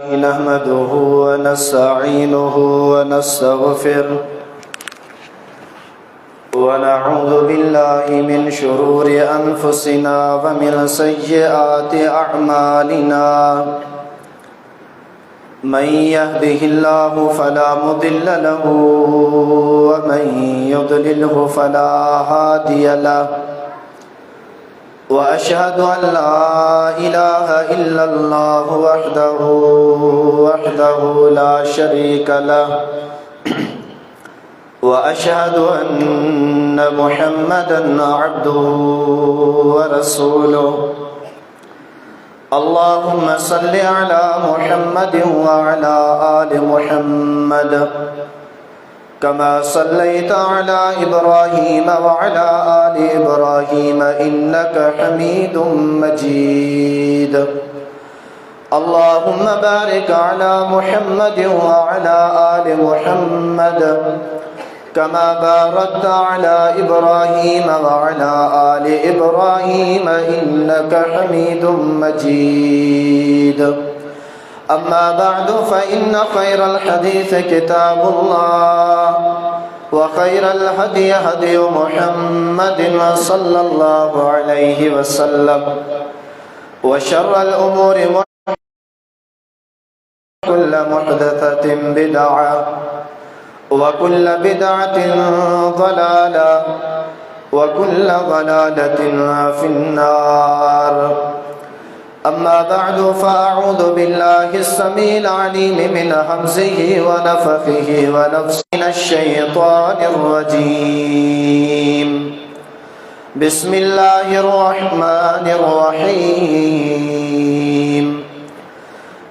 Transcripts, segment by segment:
نحمده ونستعينه ونستغفره ونعوذ بالله من شرور أنفسنا ومن سيئات أعمالنا من يهده الله فلا مضل له ومن يضلله فلا هادي له وأشهد أن لا إله إلا الله وحده لا شريك له وأشهد أن محمدا عبده ورسوله اللهم صل على محمد وعلى آل محمد كما صليت على إبراهيم وعلى آل إبراهيم إنك حميد مجيد اللهم بارك على محمد وعلى آل محمد كما باركت على إبراهيم وعلى آل إبراهيم إنك حميد مجيد أما بعد فإن خير الحديث كتاب الله وخير الهدي هدي محمد صلى الله عليه وسلم وشر الأمور كل محدثة بدعة وكل بدعة ضلالة وكل ضلالة في النار أما بعد فأعوذ بالله السميع العليم من همزه ونفخه ونفسه من الشيطان الرجيم بسم الله الرحمن الرحيم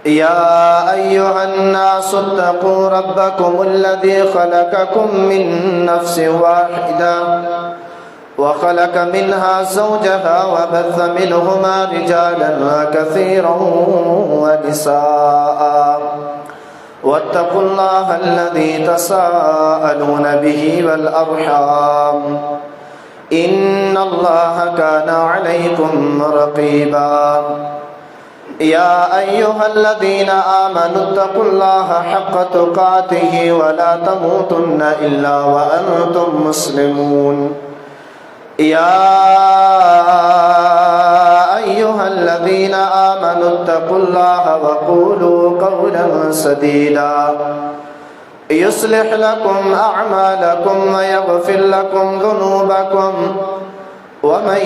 يا أيها الناس اتقوا ربكم الذي خلقكم من نفس واحدة وخلق منها زوجها وبث منهما رجالا كثيرا ونساء واتقوا الله الذي تساءلون به والأرحام إن الله كان عليكم رقيبا يا أيها الذين آمنوا اتقوا الله حق تقاته ولا تموتن إلا وأنتم مسلمون يا أيها الذين آمنوا اتقوا الله وقولوا قولا سديدا يصلح لكم أعمالكم ويغفر لكم ذنوبكم ومن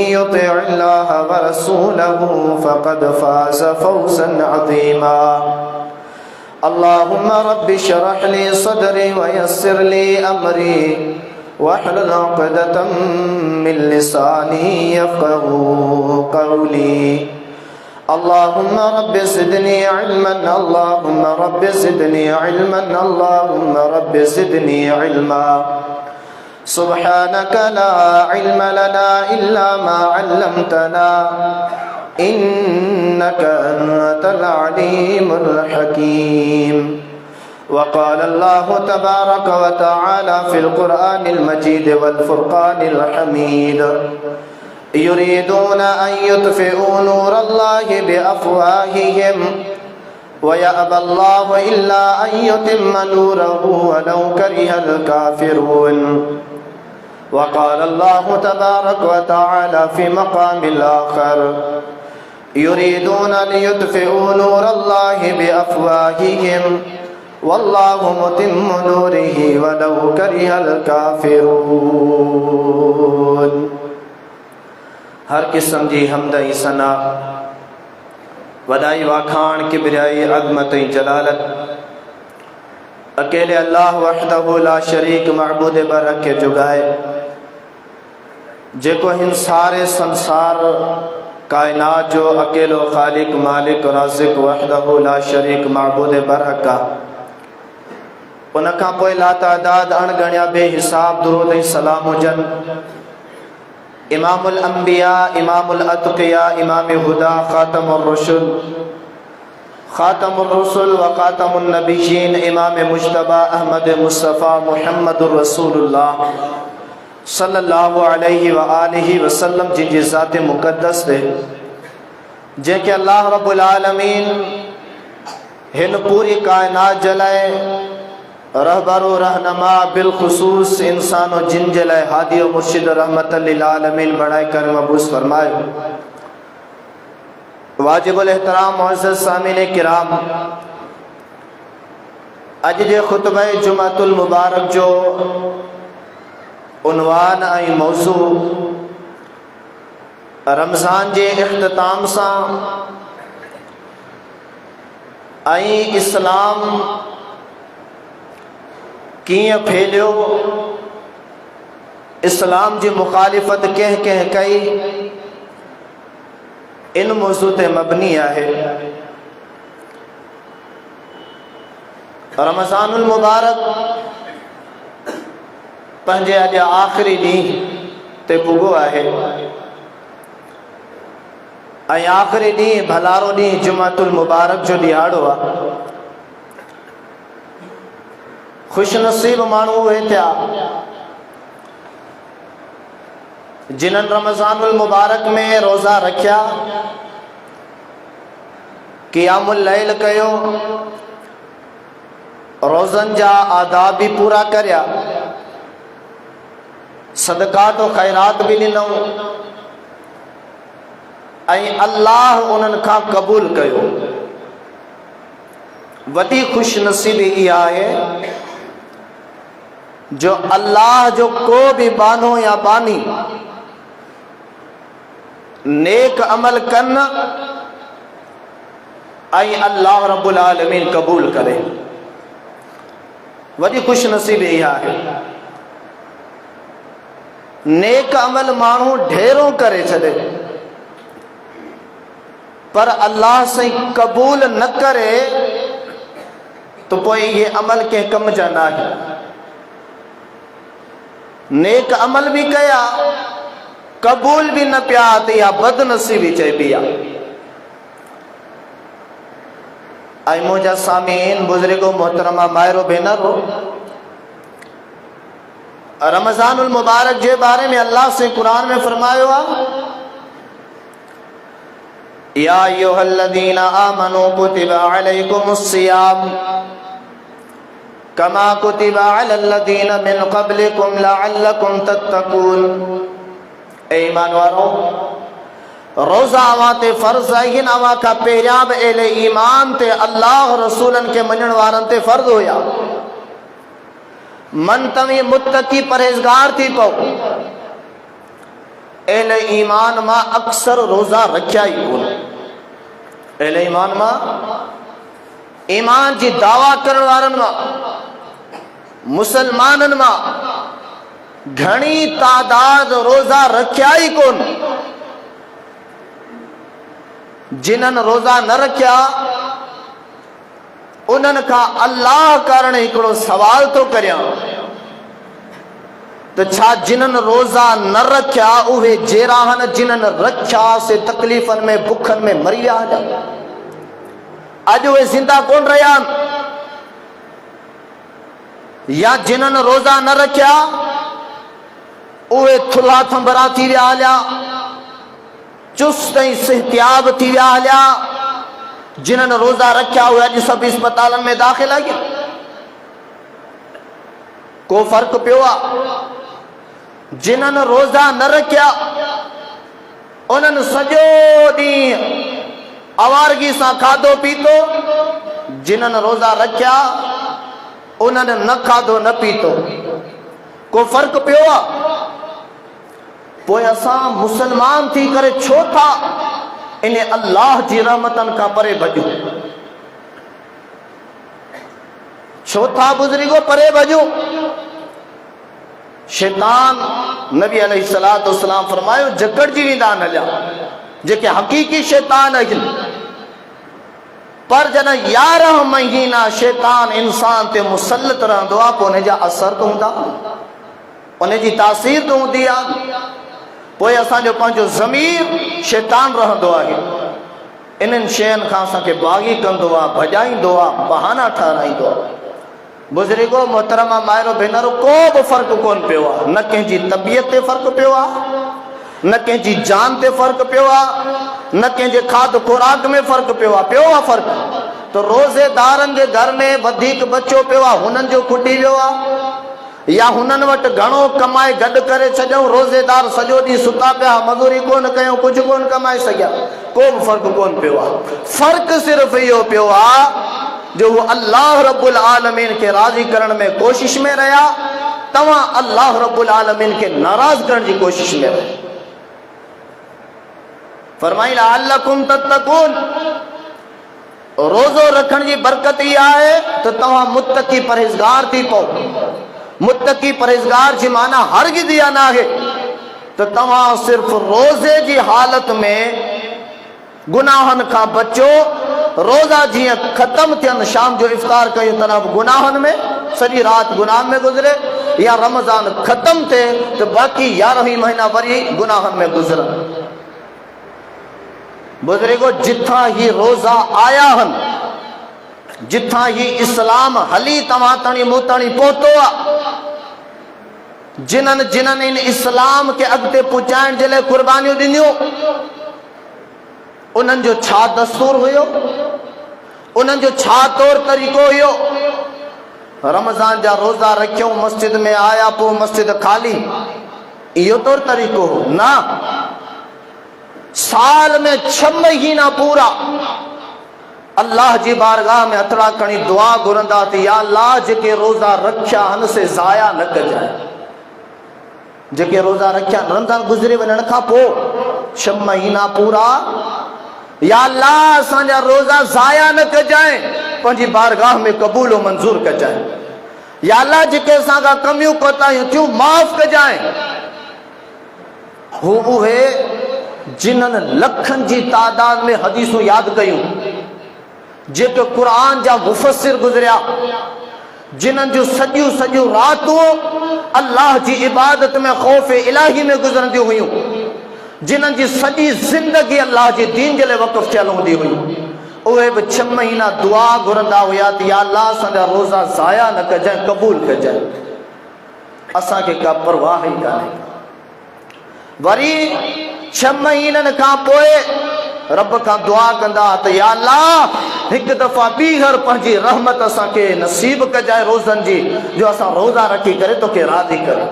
يطع الله ورسوله فقد فاز فوزا عظيما اللهم رب اشرح لي صدري ويسر لي أمري واحلل عقدة من لساني يفقهوا قولي اللهم رب زدني علما اللهم رب زدني علما اللهم رب زدني علما سبحانك لا علم لنا إلا ما علمتنا إنك أنت العليم الحكيم وقال الله تبارك وتعالى في القرآن المجيد والفرقان الحميد يريدون أن يطفئوا نور الله بأفواههم ويأبى الله إلا أن يتم نوره ولو كره الكافرون وقال الله تبارك وتعالى في مقام الآخر يريدون ليطفئوا نور الله بأفواههم والله متم نوره ولو كره الكافرون हर किस्म जी हमदई सना वदाई वाखान किबरियाई अज़मत जलालत अकेले अल्लाह वहदहु ला शरीक मअबूद बरहक के जुगाए जेको हिन सारे संसार कायनात जो अकेलो खालिक मालिक राज़िक वहदहु ला शरीक मअबूद बरहक उनका पोइ लातादाद अणगणिया बेहिसाब दुरूद ऐं सलाम हुजन इमामुल अंबिया इमामुल अतकिया इमाम हुदा खातमुर रुशुल खातमुर रसूल व खातमुन नबिय्यीन इमाम मुज्तबा अहमद मुस्तफ़ा मुहम्मदुर रसूलुल्लाह सल्लल्लाहु अलैहि व आलिहि वसल्लम जिनकी ज़ात मुक़द्दस है जंहिंखे अल्लाह रब्बुल आलमीन हिन पूरी कायनात जलाए रहबरो रहनमा बिलखुसूस इंसान और जिन जलाए हादी और मुर्शिद रहमत लिल आलमीन बनाए कर मबूस फरमाए। वाजिबुल एहतराम मुअज़्ज़ज़ सामीन किराम, अज जे खुतबा जुमातुल मुबारक जो उन्वान ऐं मौज़ू रमज़ान जे इख्तिताम सां ऐं इस्लाम कीअं फैलियो, इस्लाम जी मुखालिफ़त कंहिं कंहिं कई, इन मौज़ू ते मबनी आहे। रमज़ानुल मुबारक पंहिंजे अॼु आख़िरी ॾींहं ते पुॻो आहे ऐं आख़िरी ॾींहुं भलारो ॾींहुं जुमातुल मुबारक जो ॾियारो आहे। ख़ुशनसीब माण्हू उहे थिया जिन्हनि रमज़ानुल मुबारक में रोज़ा रखिया, क़ियामुल लैल कयो, रोज़नि जा आदाब भी पूरा करिया, सदक़ात और ख़ैरात भी ॾिनऊं ऐं अल्लाह उन्हनि खां क़बूल कयो। वॾी ख़ुशनसीबी इहा आहे जो अल्लाह जो को भी बानो या बानी नेक अमल कन ऐं अल्लाह रब्बुल आलमीन क़बूल करे। वॾी ख़ुशनसीबी इहा आहे। नेक अमल माण्हू ढेरों करे छॾे पर अल्लाह से कबूल न करे तो पोइ ये अमल के कम जा न आहे। नेक अमल भी कया कबूल भी न पिया त इहा बदनसीबी चइबी आहे। ऐं मुंहिंजा सामीन बुज़ुर्गो मोहतरमा मायरो भेनरो, रमज़ानुल मुबारक जे बारे में अल्लाह से कुरान में फरमायो आहे, या अय्युहल्लज़ीना आमनू कुतिबा अलैकुमुस्सियाम कमा कुतिबा अलल्लज़ीना मिन क़ब्लिकुम लअल्लकुम तत्तकून। ए ईमान वारो, रोज़ा अवां ते फ़र्ज़ आहिनि, अवां खां पहिरियां बि अहले ईमान ते अल्लाह रसूलनि खे मञण वारनि ते फ़र्ज़ हुया। मन तव्हीं मुत्तकी परहेज़गार थी पओ। अहले ईमान मां अक्सर रोज़ा रखिया ई कोन। अहले ईमान मां, ईमान जी दावा करण वारनि मां, मुसलमाननि मां घणी तादाद रोज़ा रखिया ई कोन। जिन्हनि रोज़ा न रखिया उन्हनि खां अल्लाह कारण हिकिड़ो सवाल थो करियां तो छा जिन्हनि रोज़ा न रखिया उहे जहिड़ा आहिनि जिन्हनि रखिया से तकलीफ़नि में बुखनि में मरी विया आहिनि? अॼु उहे ज़िंदा कोन रहिया आहिनि? या जिन्हनि रोज़ा न रखिया उहे थुल्हा थंभरा थी विया हलिया, चुस्त ऐं सिहतियाब थी विया हलिया। जिन्हनि रोज़ा रखिया उहे अॼु सभु अस्पतालनि में दाख़िल आहिनि। को फ़र्क़ु पियो आहे? जिन्हनि रोज़ा न रखिया उन्हनि सॼो ॾींहुं आवारगी सां खाधो पीतो, जिन्हनि रोज़ा रखिया उन्हनि न खाधो न पीतो। को फ़र्क़ु पियो आहे? पोइ असां मुसलमान थी करे छो था इन अल्लाह जी रहमतनि खां परे भॼूं? छो था बुज़ुर्गो परे भॼूं? शैतान, नबी अलैहिस्सलातु वस्सलाम फरमायो, जकड़जी वेंदा आहिनि हलिया जेके हक़ीक़ी शैतान आहिनि। पर जॾहिं 11 महीना शैतान इंसान ते मुसलत रहंदो आहे पोइ उनजा असर त हूंदा, उनजी तासीर त हूंदी आहे। पोइ असांजो पंहिंजो ज़मीर शैतान रहंदो आहे। इन्हनि शयुनि खां असांखे बाग़ी कंदो आहे, भॼाईंदो आहे, बहाना ठाराईंदो आहे। बुज़ुर्गो मोहतरमा मायरो भेनरो, को बि फ़र्क़ु कोन पियो आहे। न कंहिंजी तबियत ते फ़र्क़ु पियो आहे, न कंहिंजी जान ते फ़र्क़ु पियो आहे, न कंहिंजे खाध खुराक में फ़र्क़ु पियो आहे। पियो आहे फ़र्क़ु? तो रोज़ेदारनि जे घर में वधीक बचो पियो आहे, हुननि जो खुटी वियो आहे, या हुननि वटि घणो कमाए गॾु करे छॾियऊं, रोज़ेदार सॼो ॾींहुं सुता पिया, मज़ूरी कोन कयूं, कुझु कोन कमाए सघिया, को बि फ़र्क़ु कोन पियो आहे। फ़र्क़ु सिर्फ़ु इहो पियो आहे जो हू अल्लाह रब्बुल आलमीन खे राज़ी करण में कोशिश में रहिया, तव्हां अल्लाह रब्बुल आलमीन खे नाराज़ करण जी कोशिश में रहिया। फरमाई लअल्लकुम तत्तकून, रोज़ो रखण जी बरकत ई आहे त तव्हां मुत्तकी परहेज़गार थी पओ। मुत्तकी परहेज़गार जी माना हरगिज़ इहा न आहे त तव्हां सिर्फ़ रोज़े जी हालत में गुनाहनि खां बचो, रोज़ा जीअं ख़त्म थियनि, शाम जो इफ़्तार कयूं तॾहिं बि गुनाहनि में, सॼी राति गुनाह में गुज़रे, या रमज़ान ख़त्म थिए त बाक़ी 11 महीना वरी गुनाहनि में गुज़रनि। बुज़ुर्गो, जिथां ही रोज़ा आया हन, जिथां ही इस्लाम हली तव्हां ताणी मूं ताणी पहुतो आहे, जिन्हनि जिन्हनि इन इस्लाम खे अॻिते पहुचाइण जे लाइ क़ुर्बानियूं ॾिनियूं, उन्हनि जो छा दस्तूर हुयो, उन्हनि जो छा तौर तरीक़ो हुयो? रमज़ान जा रोज़ा रखियूं, मस्जिद में आया, पोइ मस्जिद खाली, इहो तौर तरीक़ो हो? न। साल में 6 महीना पूरा अल्लाह जी बारगाह में हथड़ा खणी दुआ घुरंदा त या अल्लाह जेके रोज़ा रखिया हन से ज़ाया न कजाए। जेके रोज़ा रखिया रमज़ान गुज़रे वञण खां पोइ 6 महीना पूरा, या अल्लाह असांजा रोज़ा ज़ाया न कजाए, पंहिंजी बारगाह में क़बूल मंज़ूर कजाए। या अल्लाह जेके असां खां कमियूं कोताहियूं थियूं माफ़ कजाए। हू उहे जिन्हनि लखनि जी तादाद में हदीसूं यादि कयूं, जेके क़ुरान जा मुफ़स्सिर गुज़रिया, जिन्हनि जो सॼियूं रातूं अल्लाह जी इबादत में ख़ौफ़ इलाही में गुज़रंदियूं हुयूं, जिन्हनि जी सॼी ज़िंदगी अल्लाह जे दीन जे लाइ वक़फ़ थियल हूंदी हुई, उहे बि 6 महीना दुआ घुरंदा हुया त या अल्लाह असांजा रोज़ा ज़ाया न कजाए, क़बूल कजाए। असांखे का परवाह ई कान्हे। वरी 6 महीननि खां पोइ रब खां दुआ कंदा त या अल्लाह हिकु दफ़ा ॿीहर पंहिंजी रहमत असांखे नसीब कजाए रोज़नि जी, जो असां रोज़ा रखी करे तोखे राज़ी करे।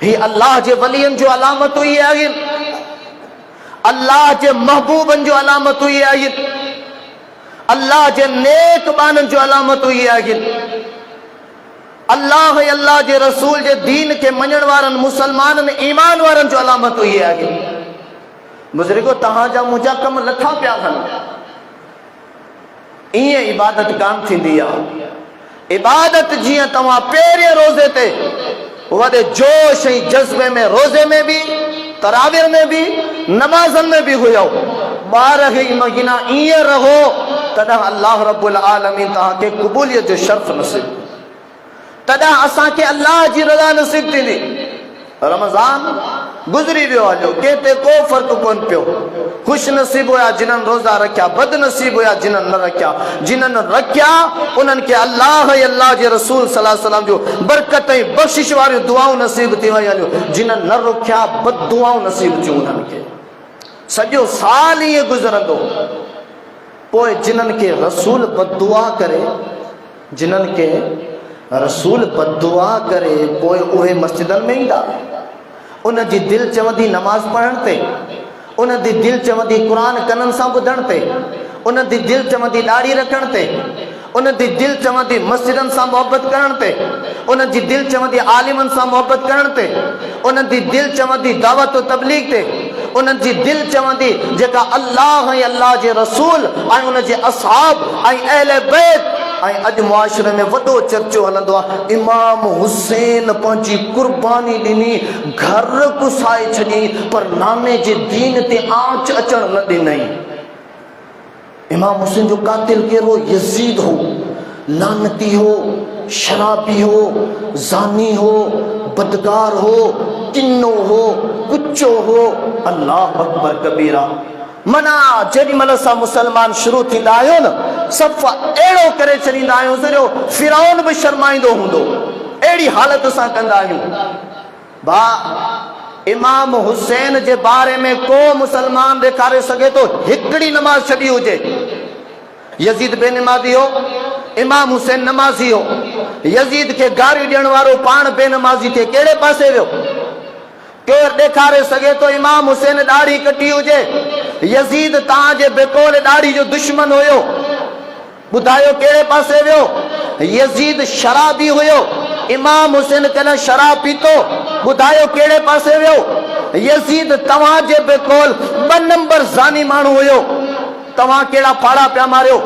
ही अल्लाह जे वलियनि जो अलामतूं ई आहिनि, अल्लाह जे महबूबनि जो अलामतूं ई आहिनि, अल्लाह जे नेक बाननि जो अलामतूं ई आहिनि, अल्लाह अल्लाह जे रसूल जे दीन के मञण वारनि मुसलमाननि ईमान वारनि जो अलामतूं ई आहिनि। बुज़ुर्गो, तव्हांजा मुंहिंजा कम लथा पिया आहिनि, ईअं इबादत कान थींदी आहे। इबादत जीअं तव्हां पहिरें रोज़े ते वॾे जोश ऐं जज़्बे में रोज़े में बि, तरावीह में बि, नमाज़नि में बि हुयो, 12 महीना ईअं रहो, तॾहिं अल्लाह रब्बुल आलमीन तव्हांखे क़बूलियत जो शर्फ़ नसीब, तॾहिं असांखे अल्लाह जी रज़ा नसीब थींदी। रमज़ान गुज़री वियो हलियो, कंहिं ते को फ़र्क़ु कोन पियो। ख़ुशि नसीब हुया जिन्हनि रोज़ा रखिया, बदनसीब हुया जिन्हनि न रखिया। जिन्हनि रखिया उन्हनि खे अल्लाह अल्लाह जे रसूल सल्लल्लाहु अलैहि वसल्लम जो बरकत ऐं बख़्शिश वारियूं दुआऊं नसीब थी वयूं हलियूं। जिन्हनि न रखिया बद दुआऊं नसीब थियूं उन्हनि खे। सॼो साल ईअं गुज़रंदो। पोइ जिन्हनि खे रसूल बददुआ करे, जिन्हनि खे रसूल बददुआ करे, पोइ उहे मस्जिदनि में ईंदा। उन जी दिलि चवंदी नमाज़ पढ़ण ते, उन जी दिलि चवंदी क़ुरान कननि सां ॿुधण ते, उन जी दिलि चवंदी ॾाढ़ी रखण ते, उन जी दिलि चवंदी मस्जिदनि सां मोहबत करण ते, उन जी दिलि चवंदी आलिमनि सां मोहबत करण ते, उन जी दिलि चवंदी दावत तबलीग ते, उन जी दिलि चवंदी जेका अल्लाह ऐं अल्लाह जे रसूल ऐं उन जे असहाब ऐं अहले बैत। ऐं अॼु मुआशरे में वॾो चर्चो हलंदो आहे, इमाम हुसैन पंहिंजी कुर्बानी ॾिनी, घर कुसाए छॾी, पर नाने जे दीन ते आंच अचण न ॾिनई। इमाम हुसैन जो कातिल केरो? यज़ीद हो, लानती हो, शराबी हो, ज़ानी हो, बदकार हो, किन्नो हो, कुचो हो। अल्लाह अकबर कबीरा। मना जेॾी महिल असां मुसलमान शुरू थींदा आहियूं न, सफ़ अहिड़ो करे छॾींदा आहियूं जो फिरौन बि शर्माईंदो हूंदो। अहिड़ी हालत असां कंदा आहियूं। भाउ, इमाम हुसैन जे बारे में को मुसलमान ॾेखारे सघे थो हिकिड़ी नमाज़ छॾी हुजे, यजीद बेनमाज़ी हो, इमाम हुसैन नमाज़ी हो। यजीद के गारी ॾियण वारो पाण बेनमाज़ी थे कहिड़े पासे वियो? केरु ॾेखारे सघे तो इमाम हुसैन ॾाढ़ी कटी हुजे? यजीद तव्हांजे बेकोल ॾाढ़ी जो दुश्मन हुयो, ॿुधायो कहिड़े पासे वियो? यजीद शराबी हुयो, इमाम हुसैन कॾहिं शराब पीतो? ॿुधायो कहिड़े पासे वियो? यजीद तव्हांजे बेकोल 2 नंबर ज़ानी माण्हू हुयो, तव्हां कहिड़ा फाड़ा पिया मारियो?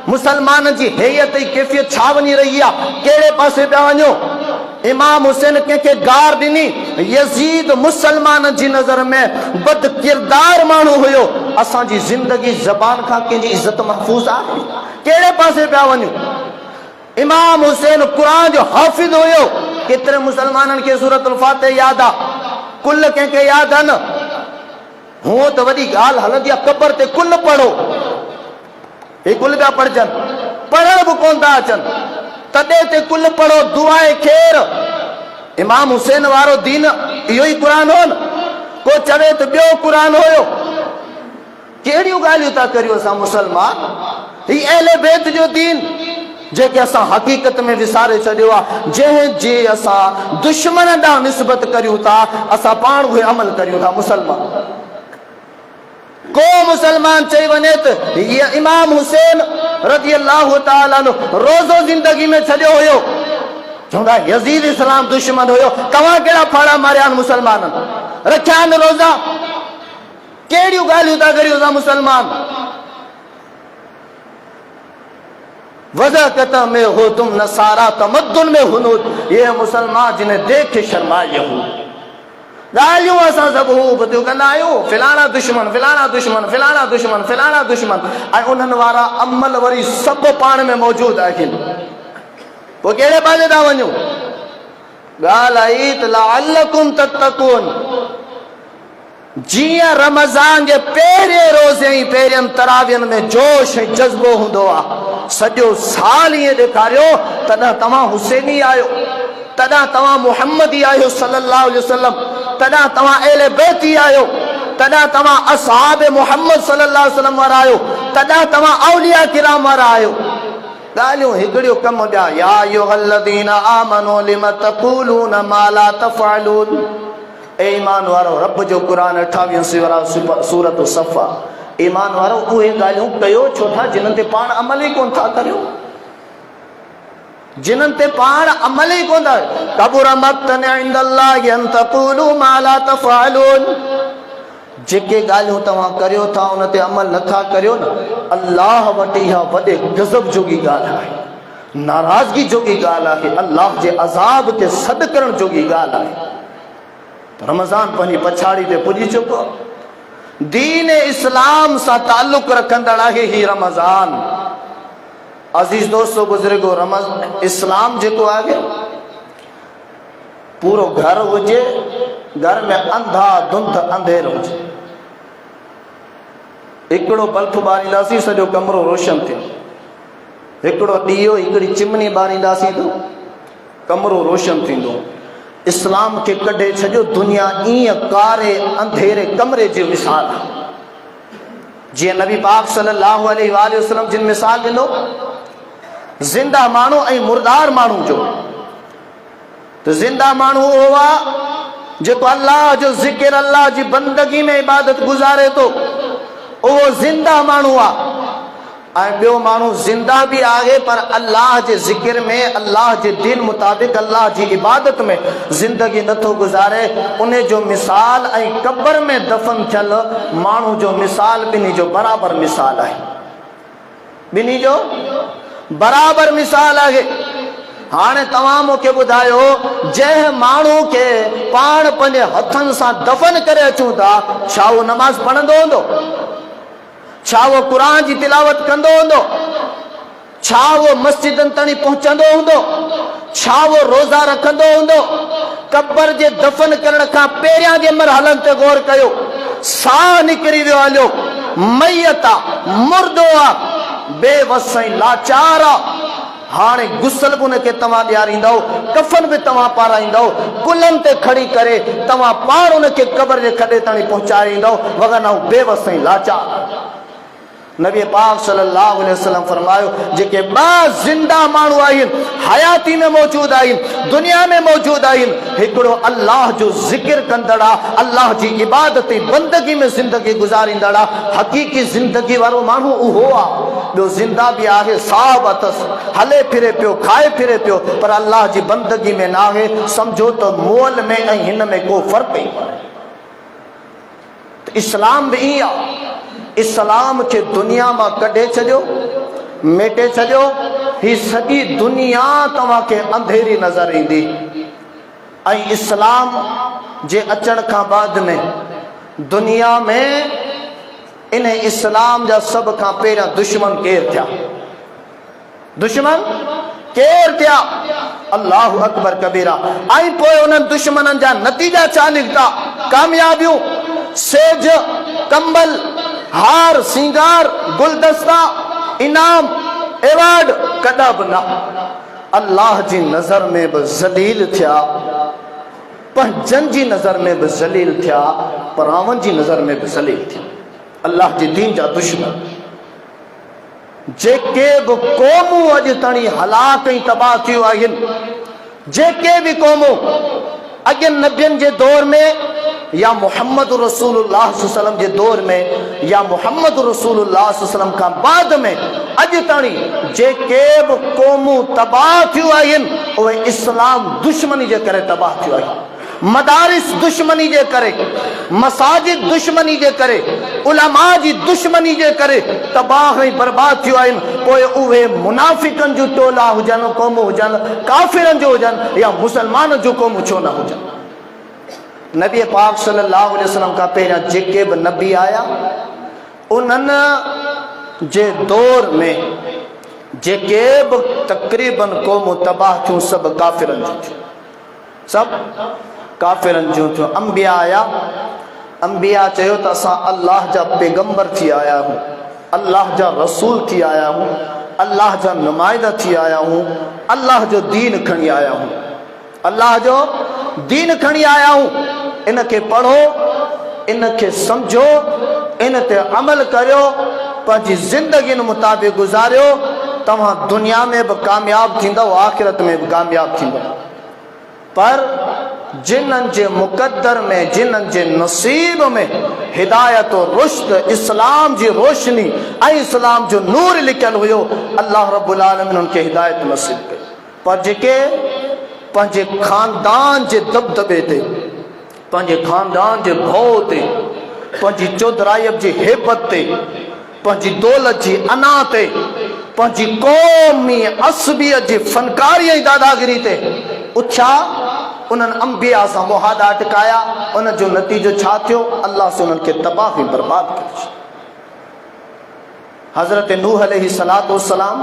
मुसलमान जी हैयत जी कैफियत छा वञी रही आहे? कहिड़े पासे पिया वञो? इमाम हुसैन कंहिंखे गार ॾिनी? यजीद मुसलमान जी नज़र में बद किरदार माण्हू हुयो। असांजी ज़िंदगी ज़बान खां कंहिंजी इज़त महफ़ूज़ आहे? कहिड़े पासे पिया वञो? इमाम हुसैन क़ुरान जो हाफ़िज़ हुयो। केतिरे मुसलमाननि खे सूरतुल फातिहा यादि आहे? कुल कंहिंखे यादि आहे न? हूअं त वॾी ॻाल्हि हलंदी आहे, क़बर ते कुल पढ़ो, हे कुल पिया पढ़जनि, पढ़ण बि कोन था अचनि, तॾहिं ते कुल पढ़ो, दुआए ख़ैर। इमाम हुसैन वारो दीन इहो ई क़ुरान हो न? को चवे त ॿियो क़ुरान हुयो? कहिड़ियूं ॻाल्हियूं था करियूं असां मुसलमान? ही अहले बैत जो दीन जेके असां हक़ीक़त में विसारे छॾियो आहे, जंहिंजे असां दुश्मन ॾांहुं निस्बत करियूं था, असां पाण उहे अमल करियूं था। मुसलमान को मुसलमान चई वञे त इमाम हुसैन रज़ियल्लाहु ताला अन्हु रोज़ो ज़िंदगी में छॾियो हुयो, चवंदा यजीद इस्लाम दुश्मन हुयो। तव्हां कहिड़ा फाड़ा मारिया आहिनि मुसलमाननि? रखिया आहिनि रोज़ा? कहिड़ियूं ॻाल्हियूं था करियूं असां मुसलमान? वज़क़त में हो तुम नसारा तमद्दुन में हुनूद, ये मुसलमान जिन्हें देख शर्माए हो। ॻाल्हियूं असां सभु ॿुधियूं कंदा आहियूं, फिलाना दुश्मन, फिलाना दुश्मन, फिलाना दुश्मन, फिलाना दुश्मन, ऐं उन्हनि वारा अमल वरी सभु पाण में मौजूदु आहिनि। पोइ कहिड़े पासे था वञूं? ॻाल्हि आई त लअल्लकुम तत्तकून, जीअं रमज़ान जे पहिरें रोज़े ई पहिरियनि तरावियनि में जोश ऐं जज़्बो हूंदो आहे, सॼो साल ईअं ॾेखारियो, तॾहिं तव्हां हुसैनी आहियो, तॾहिं तव्हां मुहम्मदी आहियो सल्लल्लाहु अलैहि वसल्लम, तॾहिं तव्हां अहले बैती आहियो, तॾहिं तव्हां असहाब मुहम्मद सल्लल्लाहु अलैहि वसल्लम वारा आहियो, तॾहिं तव्हां औलिया किराम वारा आहियो। ॻाल्हियूं हिकिड़ियो कमु ॿिया, या अय्युहल्लज़ीना आमनू लिम तक़ूलून मा ला तफ़अलून, ए ईमान वारो, रब जो क़ुरान 28 सूरत सफ़ा, ईमान वारो उहे ॻाल्हियूं कयो छो था जिन्हनि ते पाण अमल ई कोन था करियो, जिन्हनि ते पाण अमल ई कोन था। कबुर मक़्तन इंदल्लाहि अन तक़ूलू मा ला तफ़अलून, जेके ॻाल्हियूं तव्हां करियो था उन ते अमल नथा करियो न, अल्लाह वटि इहा वॾे गज़ब जोगी ॻाल्हि आहे, नाराज़गी जोगी ॻाल्हि आहे, अल्लाह जे अज़ाब खे सॾु करण जोगी ॻाल्हि आहे। रमज़ान पंहिंजी पछाड़ी ते पुॼी चुको, दीन इस्लाम सां ताल्लुक़ रखंदड़ आहे ही रमज़ान। अज़ीज़ दोस्तो बुज़ुर्गो, इस्लाम जेको आहे पूरो घर हुजे, घर में अंधा धुंध अंधेरो हुजे, हिकिड़ो बल्ब ॿारींदासीं सॼो कमरो रोशन थियो, हिकिड़ो ॾीओ हिकिड़ी चिमनी ॿारींदासीं त कमरो रोशन थींदो। इस्लाम खे कढे छॾियो, दुनिया ईअं कारे अंधेरे कमरे जी मिसाल आहे। जीअं नबी पाक सल्लल्लाहु अलैहि वसल्लम जिन मिसाल ॾिनो ज़िंदा माण्हू ऐं मुर्दार माण्हू जो, त ज़िंदा माण्हू उहो आहे जेको अल्लाह जो ज़िक्र, अल्लाह जी बंदगी में इबादत गुज़ारे थो, उहो ज़िंदा माण्हू आहे। ऐं ॿियो माण्हू ज़िंदा बि आहे पर अल्लाह जे ज़िक्र में, अल्लाह जे दीन मुताबिक़, अल्लाह जी इबादत में ज़िंदगी नथो गुज़ारे, उन जो मिसाल ऐं क़ब्र में दफ़न थियल माण्हू जो मिसाल ॿिन्ही जो बराबरि मिसाल आहे, ॿिन्ही जो बराबरि मिसाल आहे। हाणे तव्हां मूंखे ॿुधायो, जंहिं माण्हू खे पाण पंहिंजे हथनि सां दफ़न करे अचूं था, छा उहो नमाज़ पढ़ंदो हूंदो? छा उहो क़ुरान जी तिलावत कंदो हूंदो? छा उहो मस्जिदनि ताईं पहुचंदो हूंदो? छा उहो रोज़ा रखंदो हूंदो? क़ब्र जे दफ़न करण खां पहिरियां जे मरहलनि ते गौर कयो, साह निकिरी वियो, हलियो, मैयत आहे, मुर्दो आहे, बेवस ऐं लाचार आहे। हाणे गुसल बि उनखे तव्हां ॾियारींदव, कफ़न बि तव्हां पाराईंदव, कुलनि ते खणी करे तव्हां पाण उनखे क़ब्र जे खॾे ताईं पहुचाईंदव, वगरना बेवस ऐं लाचार। नबी पाक सल्लल्लाहु अलैहि वसल्लम फरमायो जेके बा जिंदा माण्हू आहिनि हयाती में मौजूद आहिनि दुनिया में मौजूद आहिनि हिकिड़ो अल्लाह जो ज़िक्र कंदड़ आहे अल्लाह जी इबादत बंदगी में ज़िंदगी गुज़ारींदड़ आहे हक़ीक़ी ज़िंदगी वारो माण्हू उहो आहे ॿियो ज़िंदा बि आहे साहब अथसि हले फिरे पियो खाए फिरे पियो पर अल्लाह जी बंदगी में न आहे सम्झो त मोल में ऐं हिन में को फ़र्क़ु ई कोन्हे इस्लाम भी इहा इस्लाम के दुनिया में कढे छो मेटे छो ही सॼी दुनिया तव्हां के अंधेरी नज़र ईंदी ऐं इस्लाम जे अचण खां बाद में दुनिया में इन इस्लाम जा सब खां पहिरियां दुश्मन केर थिया दुश्मन केर थिया अल्लाहु अकबर कबीरा ऐं पोइ उन्हनि दुश्मननि जा नतीजा छा निकिता कामयाबियूं सेज कंबल हार सिंगार गुलदस्ता इनाम एवार्ड कदा बि न अल्लाह जी नज़र में भी ज़लील थिया पंहिंजनि जी नज़र में भी ज़लील थिया परावनि जी नज़र में भी ज़लील थिया अल्लाह जी दीन जा दुश्मन जेके भी क़ौमूं अॼु ताईं हलाक ऐं तबाह थियूं आहिनि जेके भी क़ौमूं अॻे नबियनि जे दौर में या मोहम्मद रसूलुल्लाह सल्लल्लाहु अलैहि वसल्लम जे दौर में या मोहम्मद रसूलुल्लाह सल्लल्लाहु अलैहि वसल्लम खां बाद में अॼु ताईं जेके भी क़ौमूं तबाह थियूं आहिनि उहे इस्लाम दुश्मनी जे करे तबाह थियूं आहिनि मदारिस दुश्मनी जे करे मसाजिद दुश्मनी जे करे उलमा जी दुश्मनी जे करे तबाह ऐं बर्बाद थियूं आहिनि पोइ उहे मुनाफ़िकनि जूं टोला हुजनि क़ौमूं हुजनि काफ़िरनि जो हुजनि या मुसलमान जूं क़ौमूं छो न हुजनि नबी पाक सल्लल्लाहु अलैहि वसल्लम का पहिरियां जेके भी नबी आया उन्हनि जे दौर में जेके भी तक़रीबन क़ौमूं तबाह थियूं सभु काफ़िरनि जूं थियूं सभु काफ़िरनि जूं थियूं अंबिया आया अंबिया चयो त असां अल्लाह जा पैगंबर थी आया हूं अल्लाह जा रसूल थी आया हूं अल्लाह जा नुमाइंदा थी आया हूं अल्लाह जो दीन खणी आया हूं अल्लाह जो दीन खणी आया हूं इनके पढ़ो इनके समझो इन ते अमल करियो पंहिंजी ज़िंदगी मुताबिक़ गुज़ारियो तव्हां दुनिया में भी कामयाब थींदव आख़िरत में भी कामयाब थींदव पर जिन्हनि जे मुक़द्दर में जिन्हनि जे नसीब में हिदायत और रुश्द इस्लाम जी रोशनी ऐं इस्लाम जो नूर लिखियल हुयो अल्लाह रब्बुल आलमीन उनके हिदायत नसीब कई पर जेके पंहिंजे खानदान जे दबदबे ते पंहिंजे खानदान जे भउ ते पंहिंजी चौधराइब जी हेबत ते पंहिंजी दौलत जी अना ते पंहिंजी क़ौमी असबियत जी फनकारी ऐं दादागिरी ते उथिया उन्हनि अंबिया सां मुहादा टिकाया उन जो नतीजो छा थियो अल्लाह से उन्हनि खे तबाह ऐं बर्बाद करे हज़रत नूह अलैहिस्सलातु वस्सलाम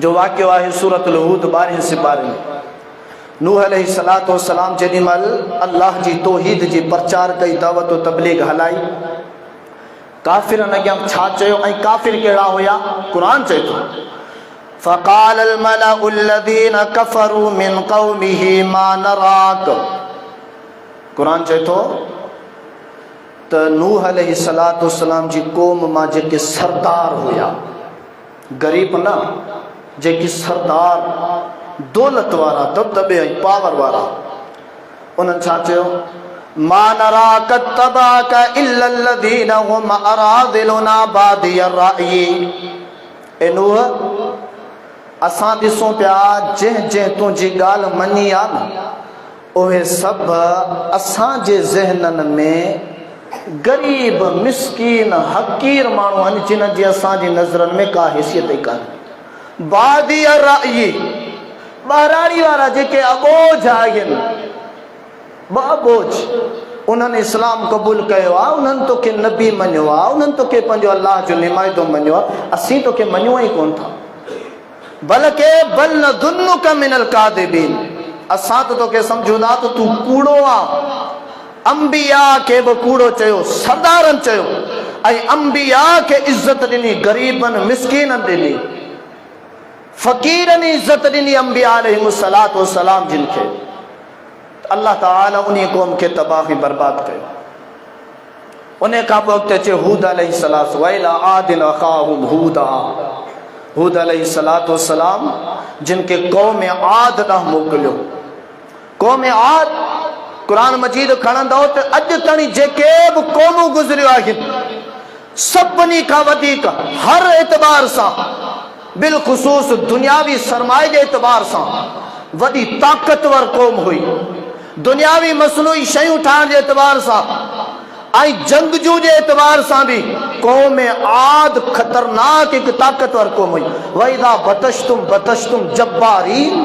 जो वाक़ियो आहे सूरतुल हूद 12 सिपारे में नूह अलैहिस्सलातु वस्सलाम जेॾी महिल अल्लाह जी तौहीद जी प्रचार कई दावत व तबलीग हलाई काफ़िरनि अॻियां छा चयो ऐं काफ़िर कहिड़ा हुया क़ुरान चए थो फ़क़ाल अल मलअु अल्लज़ीन कफ़रू मिन क़ौमिही मा नराक क़ुरान चए थो त नूह अलैहिस्सलातु वस्सलाम जी क़ौम मां जेके सरदार हुया गरीब न जेके सरदार दौलत वारा दबदबे ऐं पावर वारा उन्हनि छा चयो मा नराक तबाक इल्ला अल्लज़ीन हुम अरादिलुना बादियर राई ए नूह असां ॾिसूं पिया जंहिं जंहिं तुंहिंजी ॻाल्हि मञी आहे न उहे सभु असांजे ज़हननि में गरीब मिसकीन हक़ीर माण्हू आहिनि जिन्हनि जी असांजी नज़रनि में का हैसियत ई कान्हे बादियर राई ॿाराड़ी वारा जेके अबोझ आहिनि अबोझ उन्हनि इस्लाम क़बूल कयो आहे उन्हनि तोखे नबी मञियो आहे उन्हनि तोखे पंहिंजो अल्लाह जो नुमाइंदो मञियो आहे असीं तोखे मञियो ई कोन था बल्कि बल नज़ुन्नुक मिनल कादिबीन असां त तोखे सम्झूं था त तूं कूड़ो आहे अंबिया खे बि कूड़ो चयो सरदारनि चयो ऐं अंबिया खे इज़त ॾिनी ग़रीबनि मिसकीननि ॾिनी फ़क़ीरनि इज़त ॾिनी अंबिया अलैहिमुस्सलातु वस्सलाम जिन खे अल्लाह ताला उन क़ौम खे तबाह ऐं बर्बाद कयो उन खां पोइ अॻिते अचे हूद अलैहिस्सलाम वइला आदिन अखाहुम हूदा। हूद अलैहिस्सलाम जिनके कौम आद ॾांहुं मोकिलियो। कौम आद क़ुरान मजीद खणंदो त अॼु ताईं जेके बि क़ौमूं गुज़रियूं आहिनि सभिनी खां वधीक हर एतबार सां बिलख़ुसूस दुनियावी सरमाए जे एतबार सां वॾी ताक़तवर क़ौम हुई। दुनियावी मसनूई शयूं ठाहिण जे एतबार सां ऐं जंगजू जे एतबार सां बि क़ौम आद ख़तरनाक हिकु ताक़तवर क़ौम हुई। वइज़ा बतश्तुम जब्बारीन।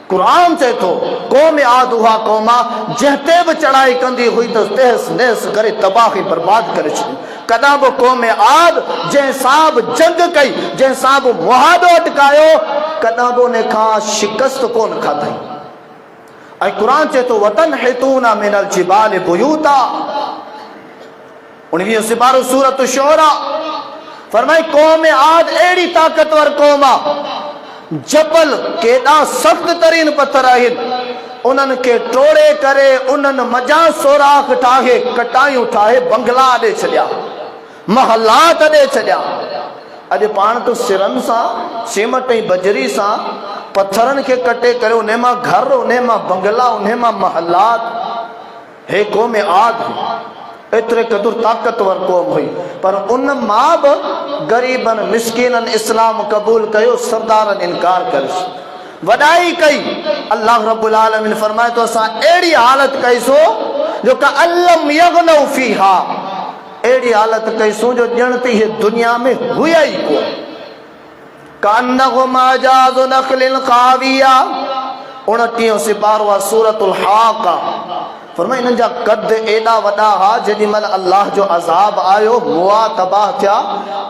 क़ुरान चए थो क़ौम आद उहा क़ौम आहे जंहिं ते बि चढ़ाई कंदी हुई त तहस नहस करे तबाही बर्बाद करे छॾी। कॾहिं बि क़ौम आद जंहिं सां बि जंग कई, जंहिं सां बि मुहादो अटकायो, कॾहिं बि उन खां शिकस्त कोन खाधई। ऐं क़ुरान चए थो वतन हितूना मिनल जिबाल बुयूता। 19 सिपारो सूरत शोरा फरमाई क़ौम आद अहिड़ी ताक़तवर क़ौम आहे जबल केॾा सख़्त तरीन पत्थर आहिनि उन्हनि खे टोड़े करे उन्हनि मजा सोराख ठाहे कटायूं ठाहे बंगला ॾे छॾिया, महलात ॾे छॾिया। अॼु पाण तो सिरनि सां सीमट ऐं बजरी सां पत्थरनि खे कटे करे उन मां घर, उन मां बंगला, उन मां महलात। हे क़ौम आद एतिरे क़दुरु ताक़तवर क़ौम हुई, पर उन मां बि ग़रीबनि मिस्कीननि इस्लाम क़बूल कयो, सरदारनि इनकार कयोसि, वॾाई कई। अल्लाह रब्बुल आलमीन फरमाए तो असां अहिड़ी हालत कईसो जो का अल्लम यगनौ फीहा, अहिड़ी हालत कईसूं जो ॼण त इहे दुनिया में हुया ई कोन। कान्नहुम अजाज़ु नख़लिन ख़ाविया। 29 सिपारो आहे सूरतुल हाक़ा। फरमाए इन्हनि जा कद एॾा वॾा हा जेॾी महिल अल्लाह जो अज़ाब आयो मुआ तबाह थिया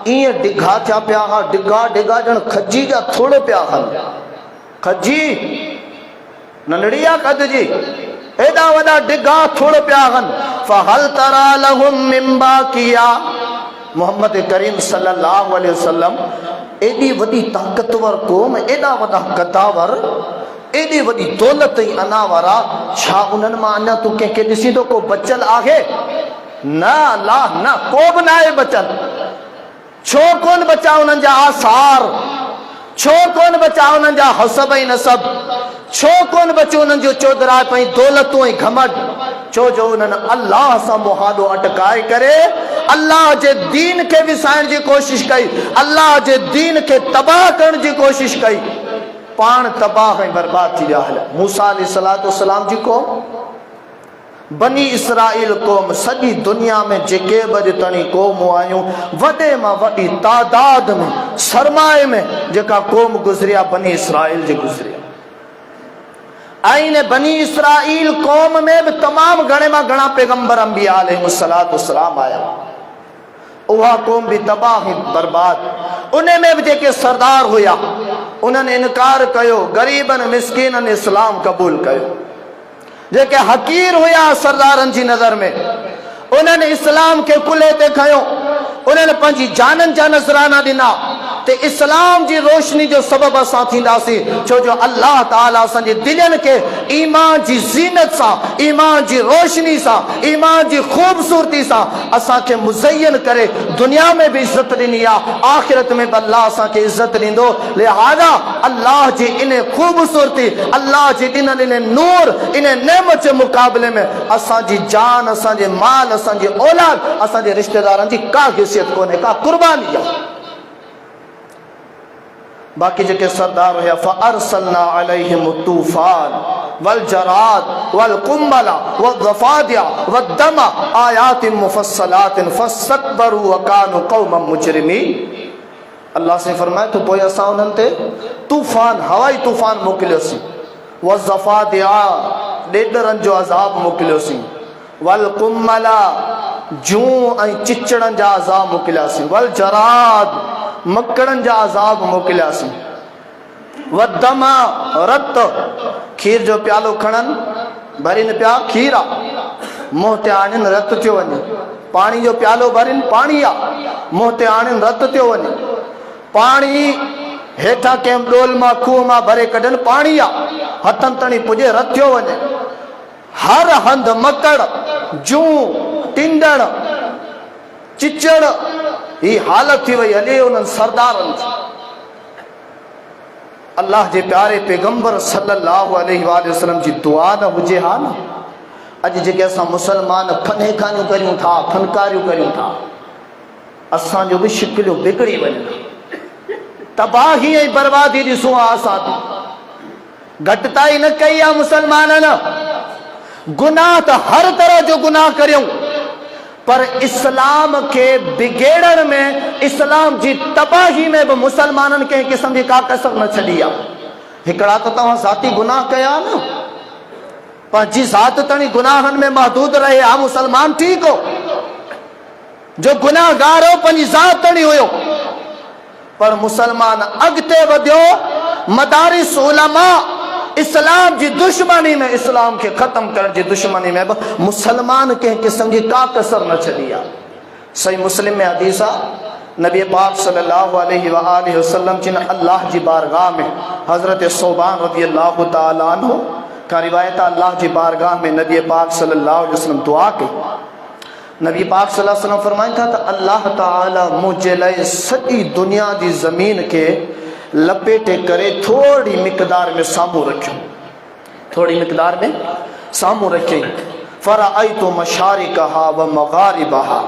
ईअं डिघा थिया पिया हा, डिघा डिघा ॼण खजी जा थोड़ पिया हल। खजी नंढड़ी आहे कद जी, एॾा वॾा डिघा थोड़ पिया हन। फहल तरा लहुम मिन बाकिया। मोहम्मद करीम सल्लल्लाहु अलैहि वसल्लम एॾी वॾी ताक़तवर क़ौम, एॾा वॾा कदावर, एॾी वॾी दौलत ऐं अना वारा, छा उन्हनि मां अञा तूं कंहिंखे ॾिसी थो को बचल आहे? न अल्लाह न, को बि न आहे बचल। छो कोन बचा उन्हनि जा आसार? छो कोन बचा उन्हनि जा हसब ऐं नसब? छो कोन बचियो उन्हनि जो चौधराप ऐं दौलतूं ऐं घमंड? छो जो उन्हनि अल्लाह सां मुहादो अटकाए करे अल्लाह जे दीन खे विसाइण जी कोशिश कई, अल्लाह जे दीन खे तबाह करण जी कोशिश कई, पाण तबाह ऐं बर्बाद थी विया हल। मूसा अलैहिस्सलाम जी क़ौम, बनी इसराइल क़ौम, सॼी दुनिया में जेके बि तणी क़ौमूं आयूं वॾे मां वॾी तादाद में सरमाए में जेका क़ौम गुज़रिया बनी इसराइल जी गुज़रिया। ऐं बनी इसराइल क़ौम में बि तमामु घणे मां घणा पैगंबर अंबिया अलैहिस्सलाम आया। उहा क़ौम बि तबाह बर्बाद। उन में बि जेके सरदार हुया उन्हनि इनकार कयो, ग़रीबनि मिस्कीननि इस्लाम क़बूल कयो। जेके हक़ीर हुया सरदारनि जी नज़र में उन्हनि इस्लाम खे कुल्हे ते खयो, उन्हनि पंहिंजी जाननि जा नज़राना ॾिना ते इस्लाम जी रोशनी जो सबब असां थींदासीं। छो जो अल्लाह ताला असांजे दिलनि खे ईमान जी ज़ीनत सां, ईमान जी रोशनी सां, ईमान जी ख़ूबसूरती सां असांखे मुज़य्यन करे दुनिया में बि इज़त ॾिनी आहे, आख़िरत में बि अल्लाह असांखे इज़त ॾींदो। लिहाज़ा अल्लाह जी इन ख़ूबसूरती, अल्लाह जी ॾिनल इन नूर, इन नेमत जे मुक़ाबले में असांजी जान, असांजे माल, असांजी औलाद, असांजे रिश्तेदारनि जी का हैसियत कोन्हे, का कुर्बानी आहे। बाकी जेके सरदार हुया फअरसलना अलैहिम तूफान वल जराद वल कुंबला वल ज़फादिया वद्दम आयातिन मुफस्सलातिन फस्तकबरू वकानु कौमम मुजरिमीन। अल्लाह से फरमाए तो पोइ असां उन्हनि ते तूफान, हवाई तूफान मोकिलियोसीं, वल ज़फादिया ॾेडरनि जो अज़ाब मोकिलियोसीं, वल कुंबला जूं ऐं चिचड़नि जा अज़ाब मोकिलियासीं, वल जराद मकड़नि जा अज़ाब मोकिलियासीं, वदम रत खीर जो प्यालो खणनि भरिनि पिया खीर आहे, मुंहं ते आणनि रत थियो वञे, पाणी जो प्यालो भरिनि पाणी आहे, मुंहं ते आणनि रत थियो वञे, पाणी हेठां कंहिं डोल मां खूह मां भरे कढनि पाणी आहे, हथनि ताणी पुॼे रत थियो वञे, हर हंधि मकड़ जूं टिंडड़ चिचड़ ही हालत थी वही हले उन सरदारन। अल्लाह जे प्यारे पैगंबर सल्लल्लाहु अलैहि वसल्लम जी दुआ न हुजे हा न, अज जेके असां मुसलमान फनेखानियूं करियूं था, फनकारियूं करियूं था, असांजो भी शिकिलियूं बिगड़ी वञनि, तबाही ऐं बर्बादी ॾिसूं हा। असां घटिताई न कई आहे मुसलमाननि, गुनाह त हर तरह जो गुनाह करियूं, पर इस्लाम के बिगेड़न में, इस्लाम जी तबाही में भी मुसलमानन के किस्म की का कसर न छड़ी आ। हिकड़ा तो तव्हां ज़ाती गुनाह कया न, पंहिंजी ज़ात तणी गुनाहन में महदूद रहे आ, मुसलमान ठीक हो। जो गुनाहगार हो पंहिंजी ज़ात तणी हुयो, पर मुसलमान अगते वधियो, मदारिस उलमा इस्लाम जी दुश्मनी में, इस्लाम के खत्म करण जी दुश्मनी में मुसलमान के किस्म की का कसर न छड़ी आ। सही मुस्लिम में हदीस आ, नबी पाक सल्लल्लाहु अलैहि वसल्लम जिन अल्लाह जी बारगाह में हजरत सोबान रज़ी अल्लाह तआला अन्हु का रिवायत, अल्लाह जी बारगाह में नबी पाक सल्लल्लाहु अलैहि वसल्लम दुआ की। नबी पाक सल्लल्लाहु अलैहि वसल्लम फरमाइन था त अल्लाह ताला मुझे लाए सॼी दुनिया जी ज़मीन के लपेटे करे थोड़ी मिकदार में सामू रखियो, थोड़ी मिकदार में सामू रखे। फरअयतु मशारिकहा व मगारिबहा,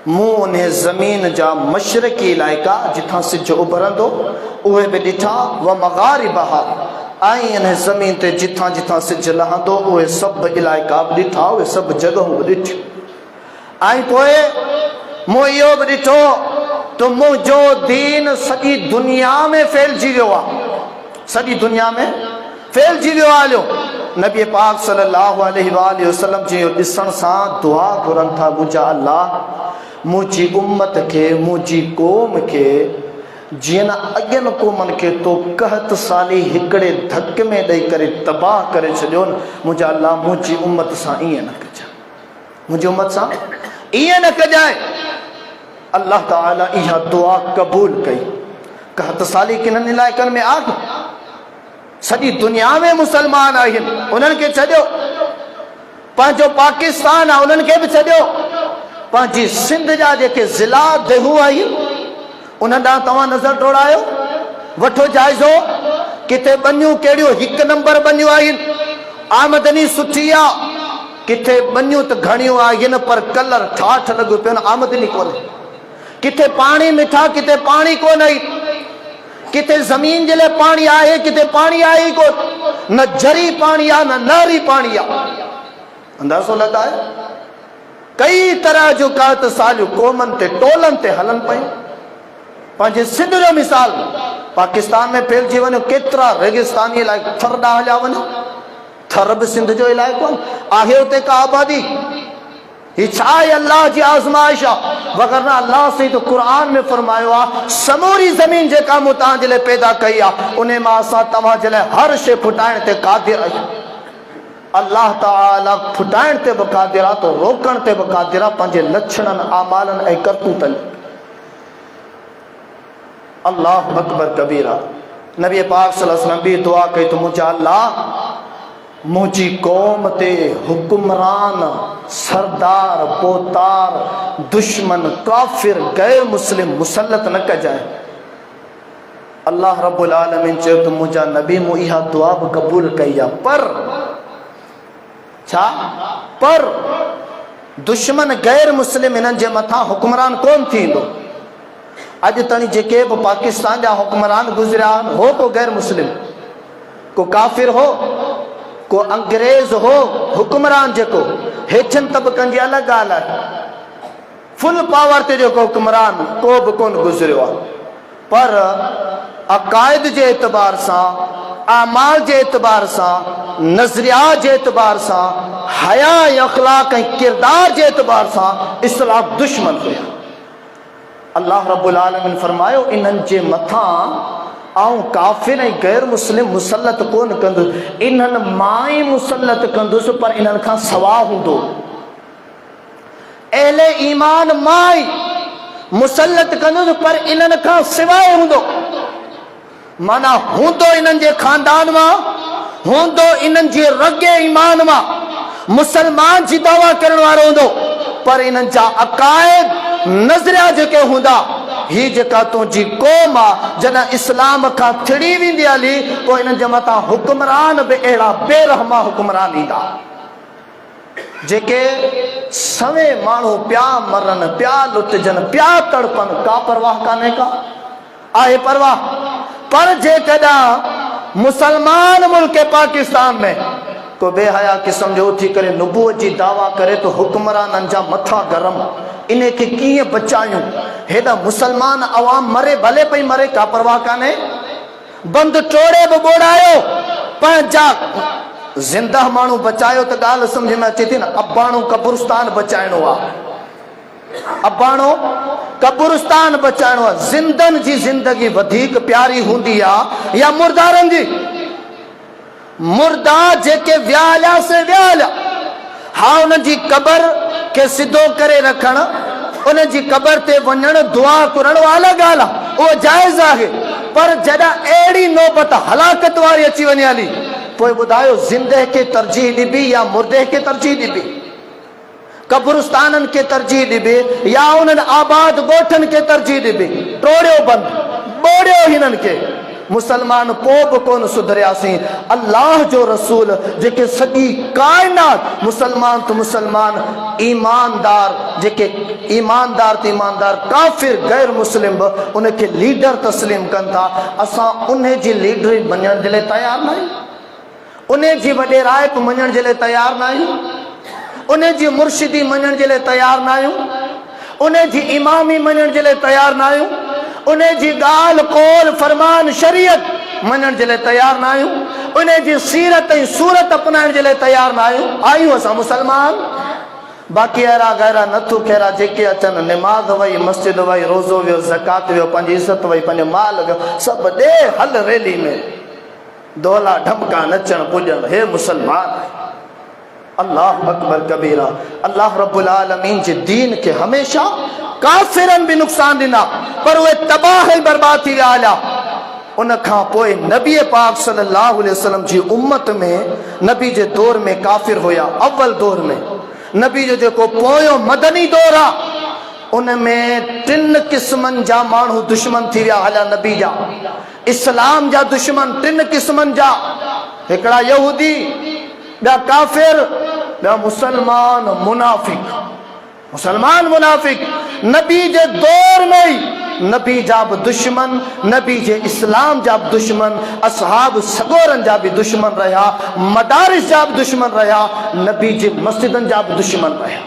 मूं उन्हें ज़मीन जा मशरकी इलाइका जिथां सिज उभरंदो उहे भी ॾिठा, व मगारिबहा ऐं इन ज़मीन ते जिथां जिथां सिज लहंदो उहे सभु इलाइका बि ॾिठा, उहे सभु जॻहूं बि ॾिठियूं। ऐं पोइ मूं इहो बि ॾिठो तो मुझो दीन सॼी दुनिया में फैलजी वियो आहे, सॼी दुनिया में फैलजी वियो आहे। हलियो नबी पाक सल्लल्लाहु अलैहि वसल्लम जी ॾिसण सां दुआ घुरनि था, मुंहिंजा अल्लाह मुंहिंजी उम्मत खे, मुंहिंजी क़ौम खे जीअं न अॻियनि क़ौमनि खे तो 61 साली हिकिड़े धक में ॾेई करे तबाह करे छॾियो न, मुंहिंजा अल्लाह मुंहिंजी उम्मत सां ईअं न कजांइ, मुंहिंजी उम्मत सां ईअं न कजांइ। अल्लाह ताला इहा दुआ कबूल कई। 61 साली किन इलाइकनि में आग, सॼी दुनिया में मुसलमान आहिनि, उन्हनि खे छॾियो, पंहिंजो पाकिस्तान आहे उन्हनि खे बि छॾियो, पंहिंजी सिंध जा जेके ज़िला देहूं आहिनि उन्हनि ॾांहुं तव्हां नज़र दौड़ायो, वठो जाइज़ो, किथे बनियूं कहिड़ियूं 1 नंबर बनियूं आहिनि, आमदनी सुठी आहे, किथे बनियूं त घणियूं आहिनि पर कलर ठाठ लॻो पियो न, आमदनी कोन्हे, किथे पानी मिठा, किथे पानी कोन्हे, किथे ज़मीन जे लाइ पानी आहे, किथे पानी आहे कोन, न जरी पानी आहे न नहरी पानी आहे। अंदाज़ो लॻाए कई तरह जो कहत सालियूं क़ौमनि ते टोलनि ते हलनि पयूं। पंहिंजे सिंध जो मिसाल पाकिस्तान में फैलिजी वञो, केतिरा रेगिस्तानी इलाइक़ा थर ॾांहुं हलिया वञो, थर बि सिंध जो इलाइक़ो आहे, उते का आबादी, ही छा आहे अल्लाह जी आज़माइश आहे, वगरना अल्लाह से तो कुरान में फरमायो आहे समूरी ज़मीन जेका मूं तव्हांजे लाइ पैदा कई आहे उन मां असां तव्हांजे लाइ हर शइ फुटाइण ते क़ादिर आहियूं। अल्लाह ताला फुटाइण ते बि क़ादिर आहे, तो रोकण ते बि क़ादिर आहे, पंहिंजे लक्षणनि आमालनि ऐं करतूतनि। अल्लाह अकबर कबीरा। नबी पाक सल्लल्लाहु अलैहि वसल्लम भी दुआ कई तो मुंहिंजा अल्लाह मुझी कौम ते हुक्मरान, सरदार, पोतार, दुश्मन, काफिर, गैर मुस्लिम मुसल्लत न कजाए। अल्लाह रब्बुल आलमीन चयो तो मुझा नबी मूं इहा दुआ भी कबूल कई आहे, पर छा, पर दुश्मन गैर मुस्लिम इन्हनि जे मथां हुक्मरान कोन थींदो। अॼु ताईं जेके बि पाकिस्तान जा हुक्मरान गुज़रिया आहिनि, हो को गैर मुस्लिम, को काफिर हो, को अंग्रेज हो, हुक्मरान जेको हेठनि तबक़नि जी अलॻि ॻाल्हि आहे, फुल पावर ते जेको हुक्मरान को बि कोन गुज़रियो आहे, पर अक़ाइद जे एतबार सां, आमाल जे एतबार सां, नज़रियात जे एतबार सां, हया ऐं अख़लाक ऐं किरदार जे एतबार सां इस्लाम दुश्मन हुया। अल्लाह रब्बुल आलमीन फरमायो इन्हनि जे मथां आऊं काफिर ऐं गैर मुस्लिम मुसल्लत कोन कंदुसि, इन्हनि मां ई मुसल्लत कंदुसि, पर इन्हनि खां सवा हूंदो। अहले ईमान मां ई मुसल्लत कंदुसि, पर इन्हनि खां सवाइ हूंदो। माना हूंदो इन्हनि जे खानदान मां, हूंदो इन्हनि जे रगे ईमान मां, मुसलमान जी दावा करण वारो हूंदो, पर इन्हनि जा अक़ाइद नज़रिया जेके हूंदा ही जेका तुंहिंजी क़ौम आहे जॾहिं इस्लाम खां थिड़ी वेंदी हली पोइ हिननि जे मथां हुक्मरान बि अहिड़ा बेरहमा हुक्मरान ईंदा जेके सवे माण्हू पिया मरनि पिया लुटजनि पिया तड़पनि का परवाह कान्हे का आहे परवाह पर जेकॾहिं मुसलमान मुल्क पाकिस्तान में को बेहया क़िस्म जो उथी करे नुबूअत जी दावा करे तो हुक्मराननि जा मथा गरम इन खे कीअं बचायूं हेॾा मुसलमान अवाम मरे भले पई मरे का परवाह कान्हे बंद टोड़े बि ॿोड़ायो पंहिंजा ज़िंदा माण्हू बचायो त ॻाल्हि सम्झ में अचे थी न अबाणो कब्रिस्तान बचाइणो आहे अबाणो कब्रिस्तान बचाइणो आहे ज़िंदनि जी ज़िंदगी वधीक प्यारी हूंदी आहे या मुर्दारनि जी मुर्दा जेके वियाल्या से वियाल्या हा उन जी क़बर के सिधो करे रखण उन जी क़बर ते वञण दुआ करण वाला ॻाल्हि आहे उहो जाइज़ आहे पर जॾहिं अहिड़ी नौबत हलाकत वारी अची वञे हली पोइ ॿुधायो ज़िंदह खे तरजीह ॾिबी या मुर्दे खे तरजीह ॾिबी कब्रिस्ताननि खे तरजीह ॾिबी या उन्हनि आबाद ॻोठनि खे तरजीह ॾिबी टोड़ियो बंदि ॿोड़ियो हिननि खे मुसलमान को बि कोन सुधरियासीं अल्लाह जो रसूल जेके सॼी काइनात मुसलमान तो मुसलमान ईमानदार जेके ईमानदार तो ईमानदार काफ़िर गैर मुस्लिम बि उनखे लीडर तस्लीम कनि था असां उन जी लीडरी मञण जे लाइ तयारु न आहियूं उन जी वॾेराई मञण जे लाइ तयारु न आहियूं उन जी मुर्शिदी मञण जे लाइ तयारु न आहियूं उन जी इमामी मञण जे लाइ तयारु न आहियूं उन जी ॻाल्हि कौल फरमान शरीयत मञण जे लाइ तयारु न आहियूं उन जी सीरत ऐं सूरत अपनाइण जे लाइ तयारु न आहियूं असां मुसलमान बाक़ी अहिड़ा गैरा नथू खेरा जेके अचनि निमाज़ वई मस्जिद वई रोज़ो वियो ज़कात वियो पंहिंजी इज़त वई पंहिंजो माल वियो सभु ॾे हल रैली में दोला ढमका नचण पुॼण हे मुसलमान अल्लाह अकबर कबीरा अल्लाह रब्बुल आलमीन जे दीन के हमेशा काफ़िरन भी नुक़सान ॾिना पर उहे तबाह ऐं बर्बाद थी विया हलिया उन खां पोइ नबी पाक सल्लल्लाहु अलैहि वसल्लम जी उम्मत में नबी जे दौर में काफ़िर हुया अव्वल दौर में नबी जो जेको पोयों मदनी दौर आहे उन में 3 क़िस्मनि जा माण्हू दुश्मन थी विया हलिया नबी जा इस्लाम जा दुश्मन 3 क़िस्मनि जा हिकिड़ा यहूदी ॿिया काफ़िर ॿिया मुसलमान मुनाफिक नबी जे दौर में ही नबी जा भी दुश्मन नबी जे इस्लाम जा भी दुश्मन असहाब सगोरन जा भी दुश्मन रहा मदारिस जा भी दुश्मन रहा नबी जे मस्जिदन जा भी दुश्मन रहा